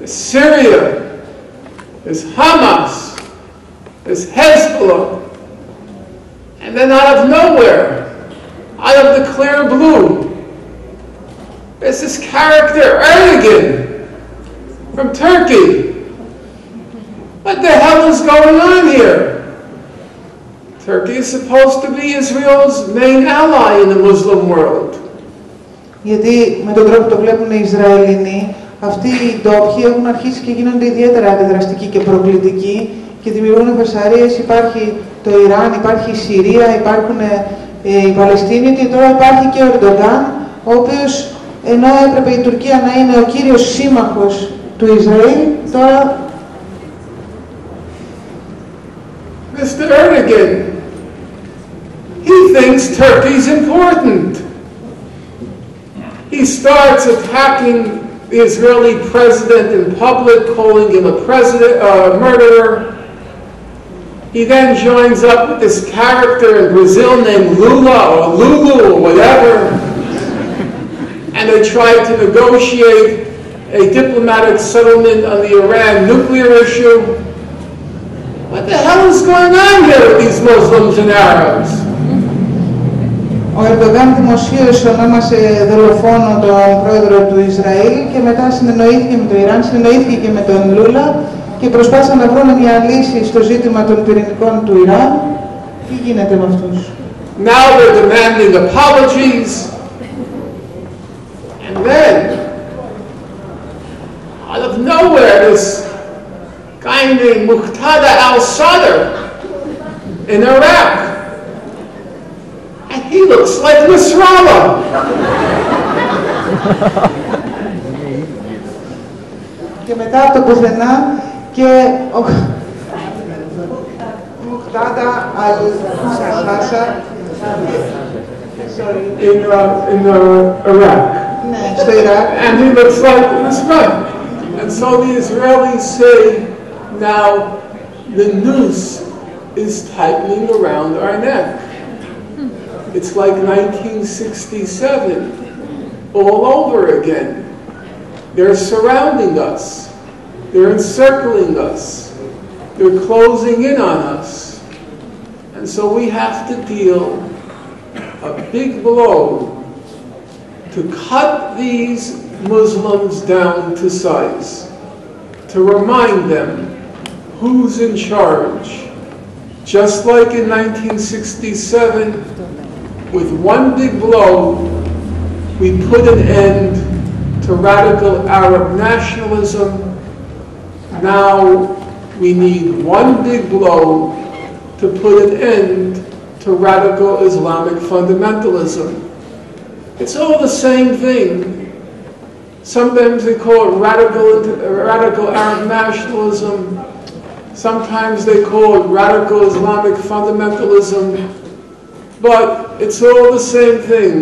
there's Syria, there's Hamas, there's Hezbollah, and then out of nowhere, out of the clear blue, there's this character, Erdogan, from Turkey. What the hell is going on here? Turkey is supposed to be Israel's main ally in the Muslim world. Γιατί με τον τρόπο που το βλέπουν οι Ισραηλινοί, αυτοί οι ντόπιοι έχουν αρχίσει και γίνονται ιδιαίτερα αντιδραστικοί και προκλητικοί και δημιουργούν φασαρίες. Υπάρχει το Ιράν, υπάρχει η Συρία, υπάρχουν οι Παλαιστίνοι και τώρα υπάρχει και ο Ερντογάν, ο οποίος ενώ έπρεπε η Τουρκία να είναι ο κύριος σύμμαχος του Ισραήλ, τώρα... Mr. Erdogan, he thinks Turkey's important. He starts attacking the Israeli president in public, calling him a murderer. He then joins up with this character in Brazil named Lula or Lulu or whatever, and they try to negotiate a diplomatic settlement on the Iran nuclear issue. What the hell is going on here with these Muslims and Arabs? Ο Ερντογάν δημοσίως ονόμασε δολοφόνο τον πρόεδρο του Ισραήλ και μετά συνεννοήθηκε με το Ιράν, συνεννοήθηκε και με τον Λούλα και προσπάθησαν να βρουν μια λύση στο ζήτημα των πυρηνικών του Ιράν. Τι γίνεται με αυτούς? Now they're demanding apologies. And then, out of nowhere, this guy named Muqtada al-Sadr in Iraq. And he looks like Nasrallah. Και μετά από το πουθενά και ο Muqtada al-Sadr in Iraq. Ναι, στο Ιράκ. And he looks like Nasrallah. And so the Israelis say, now the noose is tightening around our neck. It's like 1967, all over again. They're surrounding us. They're encircling us. They're closing in on us. And so we have to deal a big blow to cut these Muslims down to size, to remind them who's in charge. Just like in 1967, with one big blow, we put an end to radical Arab nationalism. Now we need one big blow to put an end to radical Islamic fundamentalism. It's all the same thing. Sometimes they call it radical Arab nationalism. Sometimes they call it radical Islamic fundamentalism. But it's all the same thing.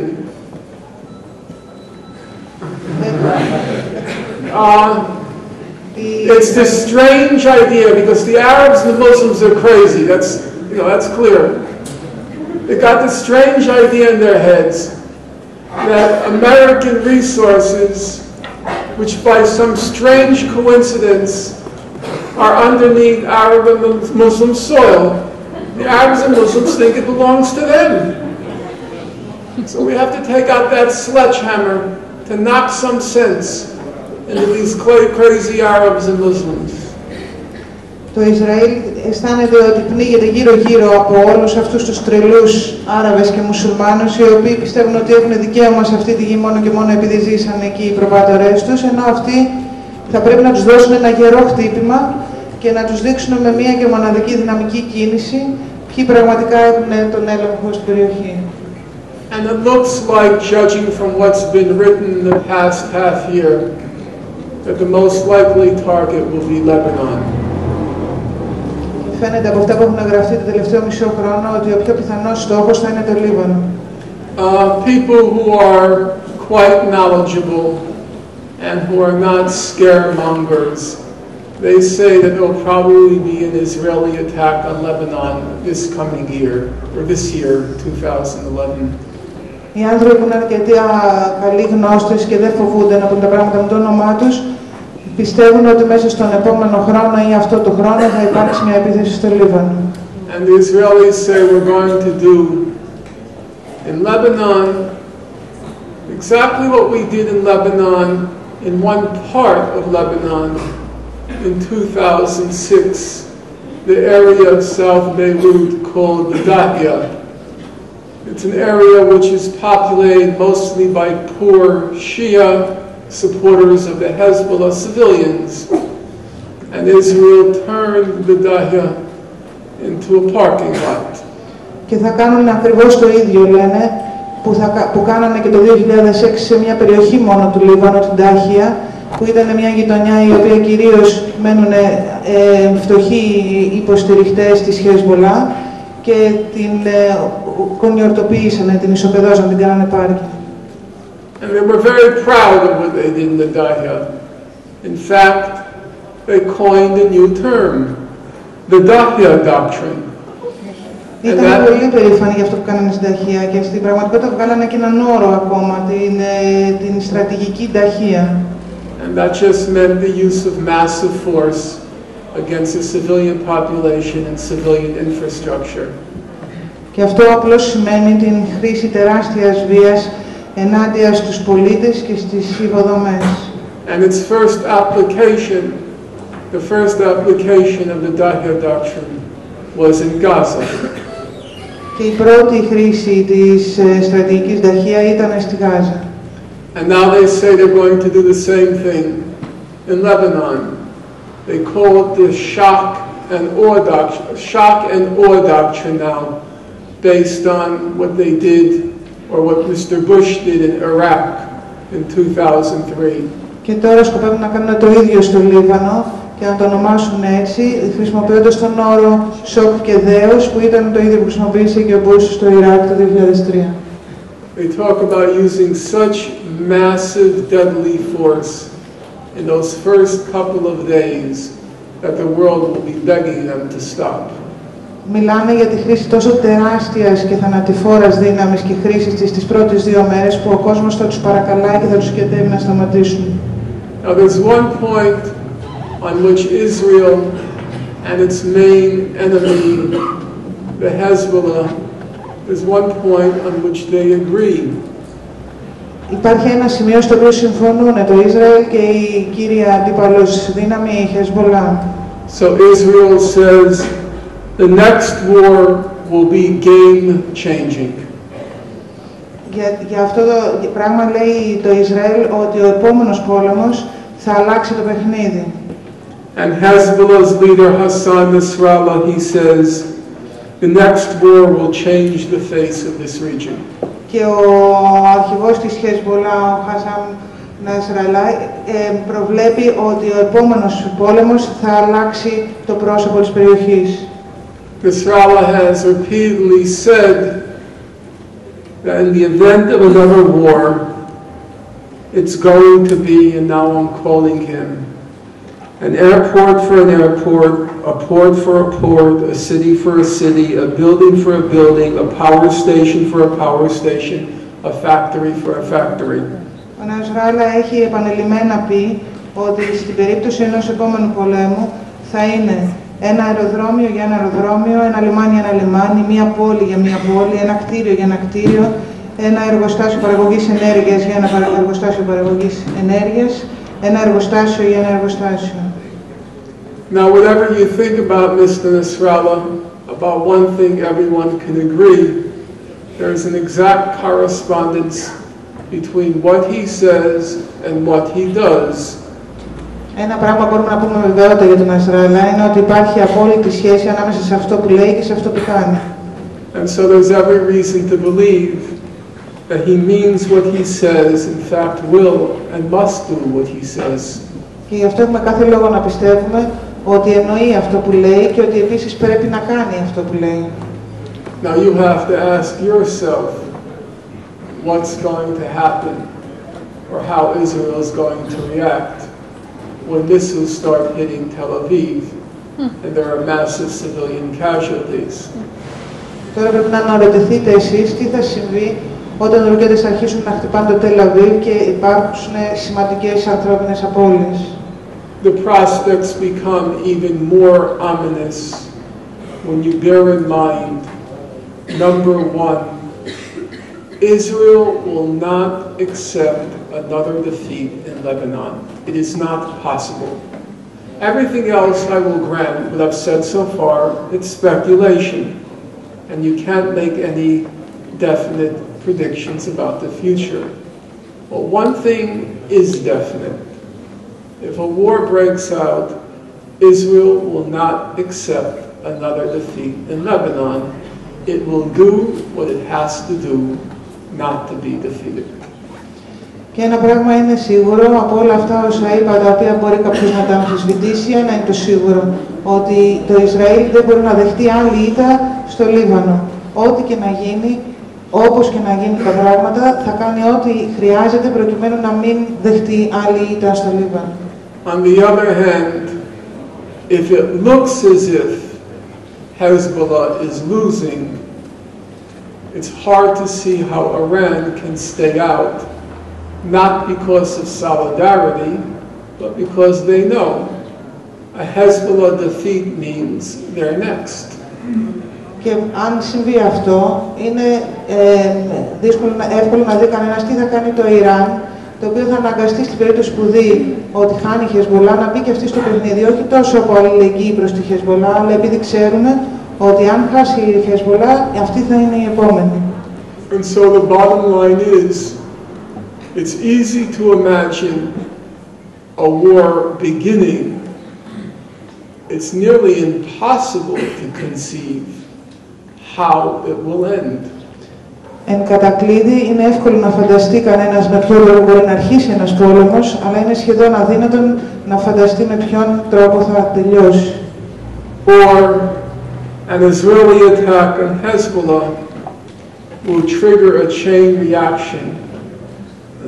It's this strange idea, because the Arabs and the Muslims are crazy. That's clear. They got this strange idea in their heads that American resources, which by some strange coincidence are underneath Arab and Muslim soil, the Arabs and Muslims think it belongs to them. So we have to take out that sledgehammer to knock some sense into these crazy Arabs and Muslims. Το Ισραήλ αισθάνεται ότι πνίγεται γύρω-γύρω από όλους αυτούς τους τρελούς Άραβες και Μουσουλμάνους, οι οποίοι πιστεύουν ότι έχουν δικαίωμα σε αυτή τη γη μόνο και μόνο επειδή ζήσαν εκεί οι προπάτορές τους, ενώ αυτοί θα πρέπει να τους δώσουν ένα γερό χτύπημα και να τους δείξουν με μία και μοναδική δυναμική κίνηση ποιοι πραγματικά έχουν τον έλεγχο στην περιοχή. And it looks like, judging from what's been written in the past half year, that the most likely target will be Lebanon. Φαίνεται από αυτά που έχουν γραφτεί το τελευταίο μισό χρόνο ότι ο πιο πιθανός στόχος θα είναι το Λίβανο. People who are quite knowledgeable and who are not scaremongers, they say that there will probably be an Israeli attack on Lebanon this coming year, or this year, 2011. Οι άνθρωποι που είναι αρκετά καλοί γνώστες και δεν φοβούνται να πούν τα πράγματα με το όνομά τους, Πιστεύουν ότι μέσα στον επόμενο χρόνο ή αυτό το χρόνο θα υπάρξει μια επίθεση στο Λίβανο. And the Israelis say we're going to do in Lebanon exactly what we did in Lebanon, in one part of Lebanon in 2006, the area of South Beirut called the Dahya. It's an area which is populated mostly by poor Shia supporters of the Hezbollah civilians, and Israel turned the Dahya into a parking lot. Και θα κάνουν ακριβώς το ίδιο, λένε, που κάνανε και το 2006 σε μια περιοχή μόνο του Λίβανου, την Τάχια, που ήταν μια γειτονιά η οποία κυρίως μένουν φτωχοί υποστηριχτές της Hezbollah και την κονιορτοποίησανε, την ισοπεδώσαν, την κάνανε πάρκι. And they were very proud of what they did in the Dahya. In fact, they coined a new term, the Dahya doctrine. Ήταν πολύ περήφανοι για αυτό που κάνανε στην Ταχία και στην πραγματικότητα βγάλανε και έναν όρο ακόμα, την στρατηγική Ταχία. And that just meant the use of massive force against the civilian population and civilian infrastructure. Και αυτό απλώς σημαίνει την χρήση τεράστιας βίας ενάντια στους πολίτες και στις υποδομές. And its first application, the first application of the Dahya doctrine was in Gaza. Και η πρώτη χρήση της στρατηγικής Ταχία ήταν στη Γάζα. And now they say they're going to do the same thing in Lebanon. They call it the shock and awe doctrine now, based on what they did or what Mr. Bush did in Iraq in 2003. Και τώρα σκοπεύουν να κάνουν το ίδιο στο Λίβανο και να το ονομάσουν έτσι, χρησιμοποιώντας τον όρο σοκ και δέος, που ήταν το ίδιο που χρησιμοποίησε και ο Bush στο Ιράκ το 2003. They talk about using such massive deadly force in those first couple of days that the world will be begging them to stop. Μιλάνε για τη χρήση τόσο τεράστιας και θανατηφόρας δύναμης και χρήσης της τις πρώτες 2 μέρες που ο κόσμος θα τους παρακαλάει και θα τους σκετεύει να σταματήσουν. Now there's one point on which Israel and its main enemy, the Hezbollah, there's one point on which they agree. Υπάρχει ένα σημείο στο οποίο συμφωνούν το Ισραήλ και η κύρια αντίπαλος δύναμη, η Hezbollah. So Israel says the next war will be game-changing. Για αυτό το πράγμα λέει το Ισραήλ ότι ο επόμενος πόλεμος θα αλλάξει το παιχνίδι. And Hezbollah's leader Hassan Nasrallah, he says, the next war will change the face of this region. Και ο αρχηγός της Hezbollah, ο Hassan Nasrallah, προβλέπει ότι ο επόμενος πόλεμος θα αλλάξει το πρόσωπο της περιοχής. Nasrallah has repeatedly said that in the event of another war, it's going to be, and now I'm calling him, an airport for an airport, a port for a port, a city for a city, a building for a building, a power station for a power station, a factory for a factory. Ο Nasrallah έχει επανειλημμένα πει ότι στην περίπτωση ενός επόμενου πολέμου θα είναι ένα αεροδρόμιο για ένα αεροδρόμιο, ένα λιμάνι για ένα λιμάνι, μία πόλη για μία πόλη, ένα κτίριο για ένα κτίριο, ένα εργοστάσιο παραγωγής ενέργειας για ένα εργοστάσιο παραγωγής ενέργειας, ένα εργοστάσιο για ένα εργοστάσιο. Now, whatever you think about Mr. Nasrallah, about one thing everyone can agree, there is an exact correspondence between what he says and what he does. Ένα πράγμα που μπορούμε να πούμε με βεβαιότητα για τον Nasrallah είναι ότι υπάρχει απόλυτη σχέση ανάμεσα σε αυτό που λέει και σε αυτό που κάνει. And so there's every reason to believe that he means what he says, in fact will and must do what he says. Και γι' αυτό έχουμε κάθε λόγο να πιστεύουμε ότι εννοεί αυτό που λέει και ότι επίσης πρέπει να κάνει αυτό που λέει. Now you have to ask yourself what's going to happen or how Israel is going to react when missiles start hitting Tel Aviv and there are massive civilian casualties. Τώρα πρέπει να αναρωτηθείτε εσείς τι θα συμβεί όταν οι ρουκέτες αρχίσουν να χτυπάνε το Τελ Αβίβ και υπάρχουν σημαντικές ανθρώπινες απώλειες. the prospects become even more ominous when you bear in mind, number one, Israel will not accept another defeat in Lebanon. It is not possible. Everything else I will grant, what I've said so far, it's speculation, and you can't make any definite predictions about the future. But one thing is definite. If a war breaks out, Israel will not accept another defeat in Lebanon. It will do what it has to do not to be defeated. Και ένα πράγμα είναι σίγουρο από όλα αυτά όσα είπα, τα οποία μπορεί κάποιος να τα αμφισβητήσει, ένα είναι το σίγουρο, ότι το Ισραήλ δεν μπορεί να δεχτεί άλλη ήττα στο Λίβανο. Ό,τι και να γίνει, όπως και να γίνει τα πράγματα, θα κάνει ό,τι χρειάζεται προκειμένου να μην δεχτεί άλλη ήττα στο Λίβανο. On the other hand, if it looks as if Hezbollah is losing, it's hard to see how Iran can stay out, not because of solidarity, but because they know a Hezbollah defeat means they're next. Και αν συμβεί αυτό, είναι εύκολο να δει κανένας τι θα κάνει το Ιράν, το οποίο θα αναγκαστεί στην περίπτωση που δει ότι χάνει η Χεσμπολά να μπει και αυτή στο παιχνίδι, όχι τόσο από αλληλεγγύη προς τη Χεσμπολά, αλλά επειδή ξέρουν ότι αν χάσει η Χεσμπολά, αυτή θα είναι η επόμενη. And so the bottom line is, it's easy to imagine a war beginning. It's nearly impossible to conceive how it will end. Εν κατακλείδη, είναι εύκολο να φανταστεί κανένας με ποιο λόγο μπορεί να αρχίσει ένας πόλεμος, αλλά είναι σχεδόν αδύνατον να φανταστεί με ποιον τρόπο θα τελειώσει. Or an Israeli attack on Hezbollah will trigger a chain reaction,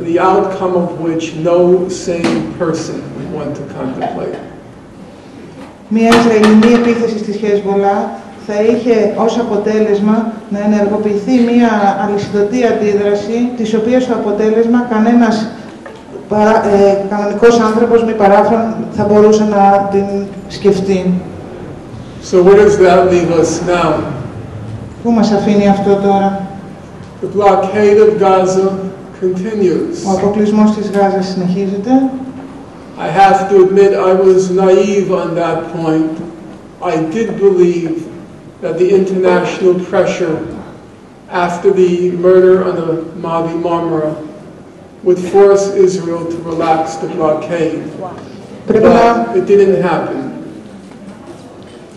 the outcome of which no sane person would want to contemplate. Μια Ισραηλινή επίθεση στη Χεσμπολά θα είχε ως αποτέλεσμα να ενεργοποιηθεί μια αλυσιδωτή αντίδραση, της οποίας το αποτέλεσμα κανένας κανονικός άνθρωπος μη παράφρον θα μπορούσε να την σκεφτεί. So where does that leave us now? Πού μας αφήνει αυτό τώρα? The blockade of Gaza continues. Ο αποκλεισμός της Γάζας συνεχίζεται. I have to admit I was naive on that point. I did believe that the international pressure after the murder on the Mavi Marmara would force Israel to relax the blockade. But it didn't happen.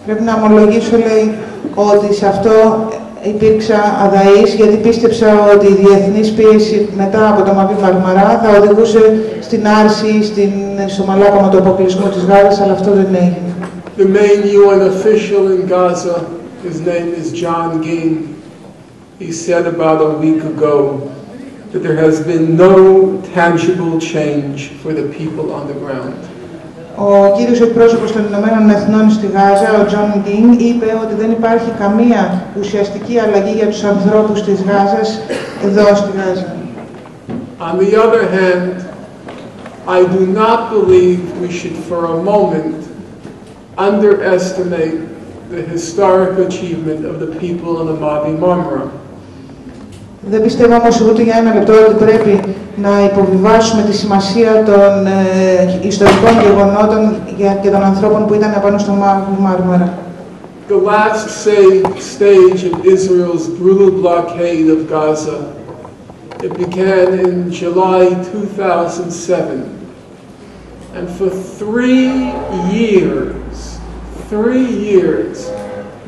Πρέπει να ομολογήσω, λέει, ότι σε αυτό υπήρξα αδαής, γιατί πίστεψα ότι η διεθνής πίεση μετά από το Μαβί Μαρμαρά θα οδηγούσε στην άρση, στο μαλάκαμα του αποκλεισμού της Γάζας, αλλά αυτό δεν έγινε. The main UN official in Gaza, his name is John Ging, he said about a week ago that there has been no tangible change for the people on the ground. Ο κύριος εκπρόσωπος των Ηνωμένων Εθνών στη Γάζα, ο John Ging, είπε ότι δεν υπάρχει καμία ουσιαστική αλλαγή για τους ανθρώπους της Γάζας εδώ στη Γάζα. On the other hand, I do not believe we should for a moment underestimate the historic achievement of the people in the Mavi Marmara. Δεν πιστεύω όμως ούτε για ένα λεπτό ότι πρέπει να υποβιβάσουμε τη σημασία των ιστορικών γεγονότων και των ανθρώπων που ήταν απάνω στο Μαύρη Μάρμαρα. The last stage of Israel's brutal blockade of Gaza, it began in July 2007. And for 3 years,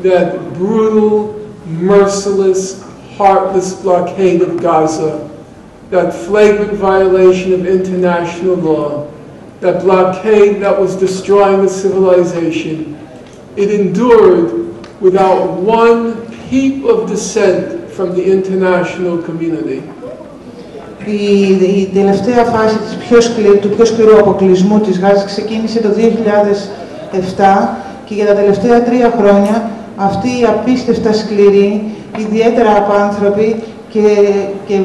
that brutal, merciless, heartless blockade of Gaza, that flagrant violation of international law, that blockade that was destroying the civilization, it endured without one peep of dissent from the international community. Η τελευταία φάση του πιο σκληρού αποκλεισμού της Γάζας ξεκίνησε το 2007 και για τα τελευταία 3 χρόνια αυτή η απίστευτα σκληρή, ιδιαίτερα απάνθρωπη και